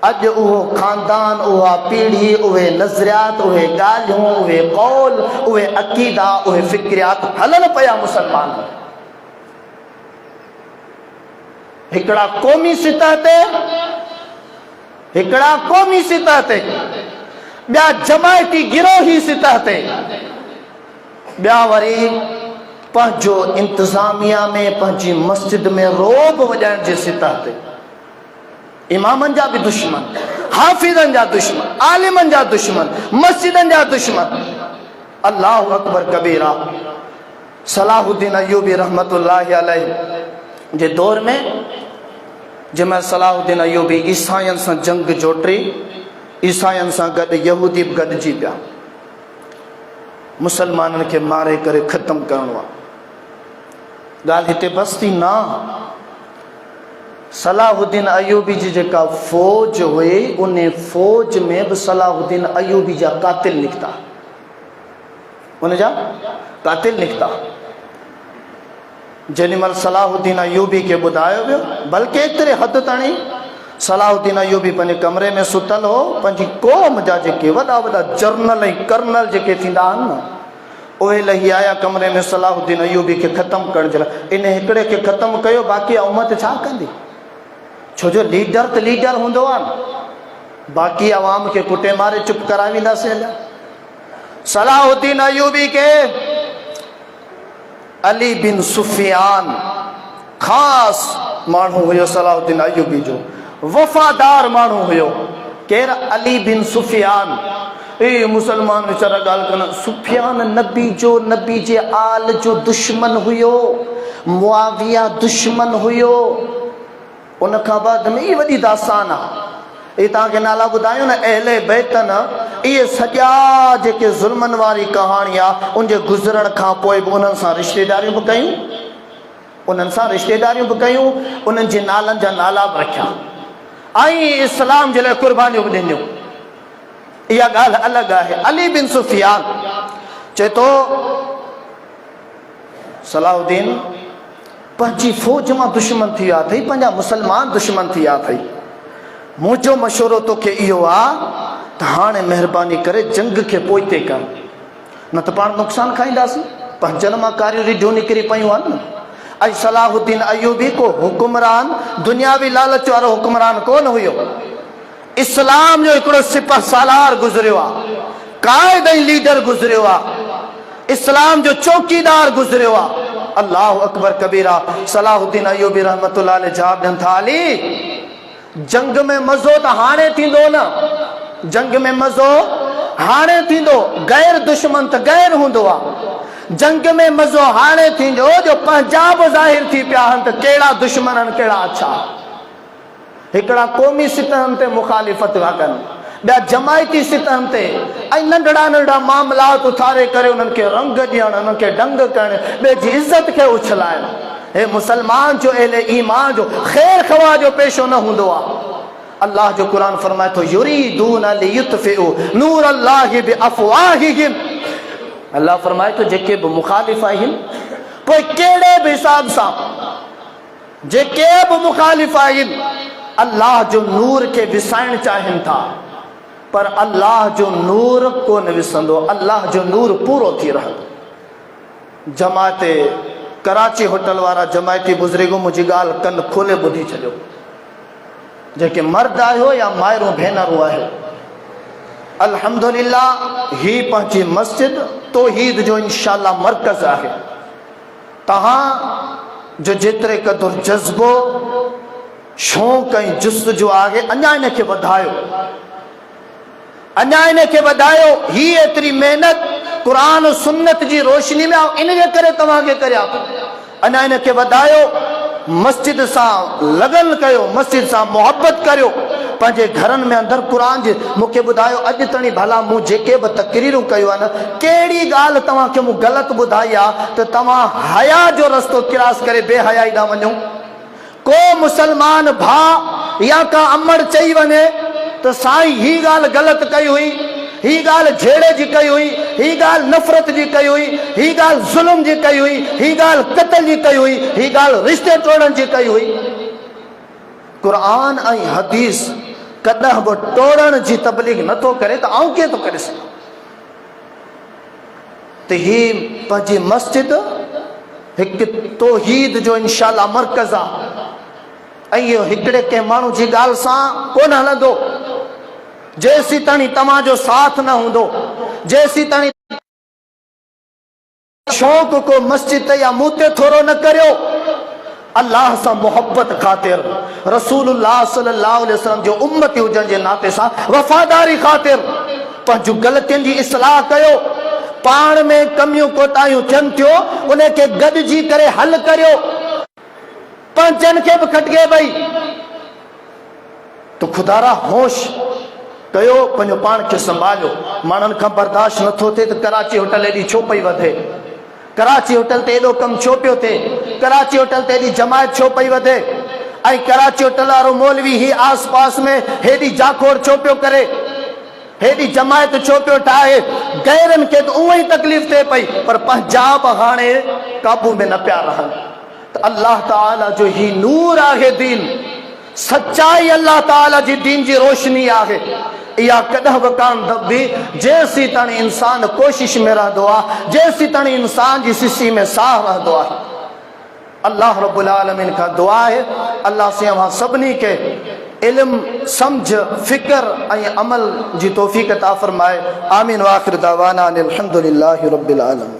अज उहो खानदान उहा पीढ़ी उहे नज़रियात उहे ॻाल्हियूं उहे कौल उहे अक़ीदा उहे फ़िक्रियात हलन पिया मुसलमान हिकड़ा कौमी सतह ते ॿिया जमायती गिरोही सतह ते ॿिया वरी पंहिंजो इंतज़ामिया में पंहिंजी मस्जिद में रोब वॼाइण जे सतह ते इमामनि जा भी दुश्मन हाफिज़नि जा दुश्मन आलिमनि जा दुश्मन मस्जिदनि जा दुश्मन अल्लाह अकबर कबीरा सलाहुद्दीन अय्यूबी रहमतुल्लाहि अलैहि जे दौर में जंहिंमहिल सलाहुद्दीन अय्यूबी ईसाइनि सां जंग जोटी ईसाइनि सां गॾु यहूदी बि गॾिजी पिया मुसलमाननि खे मारे करे ख़तमु करणो आहे ॻाल्हि हिते बसि थी न सलाहुद्दीन अय्यूबी जी जेका फ़ौज हुई उन फ़ौज में भी सलाहुद्दीन अय्यूबी जा कातिल निकिता उन जा कातिल निकिता जेॾीमहिल सलाहुद्दीन अय्यूबी के ॿुधायो वियो बल्कि एतिरे हद ताईं सलाहुद्दीन अय्यूबी पंहिंजे कमरे में सुतल हो पंहिंजी क़ौम जा जेके वॾा वॾा जर्नल ऐं कर्नल जेके थींदा आहिनि न उहे लही आया कमरे में सलाहुद्दीन अय्यूबी खे ख़तमु करण जे लाइ इन हिकिड़े खे ख़तमु कयो बाक़ी उम्मत छा कंदी छो जो लीडर त लीडर हूंदो आहे न बाक़ी अवाम के कुटे मारे चुप कराए वेंदासीं सलाहुद्दीन अय्यूबी के अली बिन सुफियान खास माण्हू हुयो सलाहुद्दीन अय्यूबी जो वफ़ादार माण्हू हुयो केर अली बिन सुफियान ए मुसलमान वीचारा ॻाल्हि कनि सुफियान नबी जे आल जो दुश्मन हुयो मुआविया दुश्मन हुयो उन खां बाद में ई वॾी दास्तान आहे ये तव्हांखे नाला ॿुधायूं न अहले बैत न, इहे सॼा जेके ज़ुल्मनि वारी कहाणी आहे उनजे गुज़रण खां पोइ बि उन्हनि सां रिश्तेदारियूं बि कयूं, उन्हनि सां रिश्तेदारियूं बि कयूं, उन्हनि जे नालनि जा नाला बि रखिया ऐं इस्लाम जे लाइ क़ुर्बानियूं बि ॾिनियूं। इहा ॻाल्हि अलॻि आहे। अली बिन सुफियान चए थो सलाउद्दीन पंहिंजी फ़ौज मां दुश्मन थी विया अथई, पंहिंजा मुसलमान दुश्मन थी विया अथई। मुंहिंजो मशवरो तोखे इहो आहे त हाणे महिरबानी करे जंग खे पोइ ते कर, न त पाण नुक़सानु खाईंदासीं। पंहिंजनि मां कारियूं रिढियूं निकिरी पियूं आहिनि न। ऐं सलाहुद्दीन अयूबी को हुकुमरान, दुनियावी लालच वारो हुकुमरान कोन हुयो। इस्लाम जो हिकिड़ो सिपह सालार गुज़रियो आहे, क़ाइद ऐं लीडर गुज़रियो आहे, इस्लाम जो चौकीदार गुज़रियो आहे। अल्लाहु अकबर कबीरा। सलाहुद्दीन अयूबी रहमतुल्लाह अलैह जवाब ॾियनि था, अली जंग में मज़ो त हाणे थींदो न, जंग में मज़ो हाणे थींदो, गैर दुश्मन त गैर हूंदो आहे। जंग में मज़ो हाणे थींदो जो पंहिंजा बि ज़ाहिर थी पिया आहिनि त कहिड़ा दुश्मन आहिनि कहिड़ा अच्छा। हिकिड़ा क़ौमी सितहनि ते मुखालिफ़त था कनि, ॿिया जमायती सितहनि ते, ऐं नंढड़ा नंढड़ा मामलात उथारे करे उन्हनि खे रंग ॾियणु, उन्हनि खे डंग करणु, ॿिए जी इज़त खे उछलाइणु। हे मुसलमान जो अहले ईमान जो ख़ैर ख़वाह जो पेशो न हूंदो आहे। अल्लाह जो क़ुरान फरमाए थो, युरीदून लियुत्फिउ नूर अल्लाहि बिअफ़वाहिहिम। अल्लाह फरमाए थो जेके बि मुखालिफ़ आहिनि, पोइ कहिड़े बि हिसाब सां जेके बि मुखालिफ़ आहिनि अल्लाह जो नूर खे विसाइणु चाहिनि था, पर अल्लाह जो नूर कोन विसंदो, अल्लाह जो नूर पूरो थी रहंदो। जमाते कराची होटल वारा जमायती बुज़ुर्गो मुंहिंजी ॻाल्हि कनि खोले ॿुधी छॾियो, जेके मर्द आहियो या माइरूं भेनरूं आहियो, अल्हम्दुलिल्लाह ही पंहिंजी मस्जिद तौहीद जो इंशाअल्लाह मर्कज़ आहे। तव्हां जो जेतिरे क़दुरु जज़्बो शौक़ ऐं जुस्तजू आहे, अञा इनखे वधायो, अञा इनखे वधायो। ही एतिरी महिनत क़ुरान सुन्नत जी रोशनी में इनजे करे तव्हांखे करिया, अञा इनखे वधायो। मस्जिद सां लगन कयो, मस्जिद सां मोहब्बत करियो, पंहिंजे घरनि में अंदरि क़ुरान जे। मूंखे ॿुधायो अॼु ताईं भला मूं जेके बि तक़रीरूं कयूं आहिनि, कहिड़ी ॻाल्हि तव्हांखे मूं ग़लति ॿुधाई आहे त तव्हां हया जो रस्तो किरास करे बेहयाई ॾांहुं वञो। को मुसलमान भाउ या का अमड़ चई वञे त साईं ही ॻाल्हि ग़लति कई हुई, ही ॻाल्हि झेड़े जी कई हुई, ही ॻाल्हि नफ़रत जी कई हुई, ही ॻाल्हि ज़ुल्म जी कई हुई, ही ॻाल्हि क़त्ल जी कई हुई, ही ॻाल्हि रिश्ते तोड़ण जी कई हुई। क़ुरान ऐं हदीस कॾहिं बि टोड़ण जी तबलीग नथो करे त आऊं कीअं थो करे सघां। त ही पंहिंजी मस्जिद हिकु तौहीद जो इंशाअल्लाह मर्कज़ आहे, ऐं इहो हिकिड़े कंहिं माण्हू जी ॻाल्हि सां कोन हलंदो। जेसीं ताईं तव्हांजो साथ न हूंदो, जेसीं ताईं शौक़ को मस्जिद या मुंह ते थोरो न करियो, अल्लाह सां मोहब्बत ख़ातिर, रसूलुल्लाह सल्लल्लाहु अलैहि वसल्लम जो उम्मती हुजण जे नाते सां वफ़ादारी ख़ातिर पंहिंजूं ग़लतियुनि जी इस्लाह कयो। पाण में कमियूं कोताहियूं थियनि थियूं, उनखे गॾिजी करे हल करियो। पंहिंजनि खे बि खटिके भई तो खुदारा होश कयो, पंहिंजो पाण खे संभालियो। माण्हुनि खां बर्दाश्त नथो थिए त कराची होटल एॾी छो पई वधे, कराची होटल ते एॾो कमु छो पियो थिए, कराची होटल ते एॾी जमायत छो पई वधे, ऐं कराची होटल वारो मौलवी ही आस पास में हेॾी जाखोड़ छो पियो करे, हेॾी जमायत छो पियो ठाहे। गैरनि खे त उहा ई तकलीफ़ थिए पई, पर पंहिंजा बि हाणे काबू में न पिया रहनि। त अल्लाह ताला जो ही नूर आहे दीन, सच्चाई अल्लाह ताला जी दीन जी रोशनी आहे। इहा कॾहिं बि कान दबदी जेसीं ताईं इंसान कोशिश में रहंदो आहे, जेसीं ताईं इंसान जी सिसी में साह रहंदो आहे। अल्लाह रब्बुल आलमीन खां दुआ आहे अल्लाह से अव्हां सभिनी खे इल्म, समझ, फिक्र ऐं अमल जी तौफ़ीक़ अता फ़रमाए। आमीन। व आख़िर दावाना अनिल हम्दुलिल्लाहि रब्बिल आलमीन।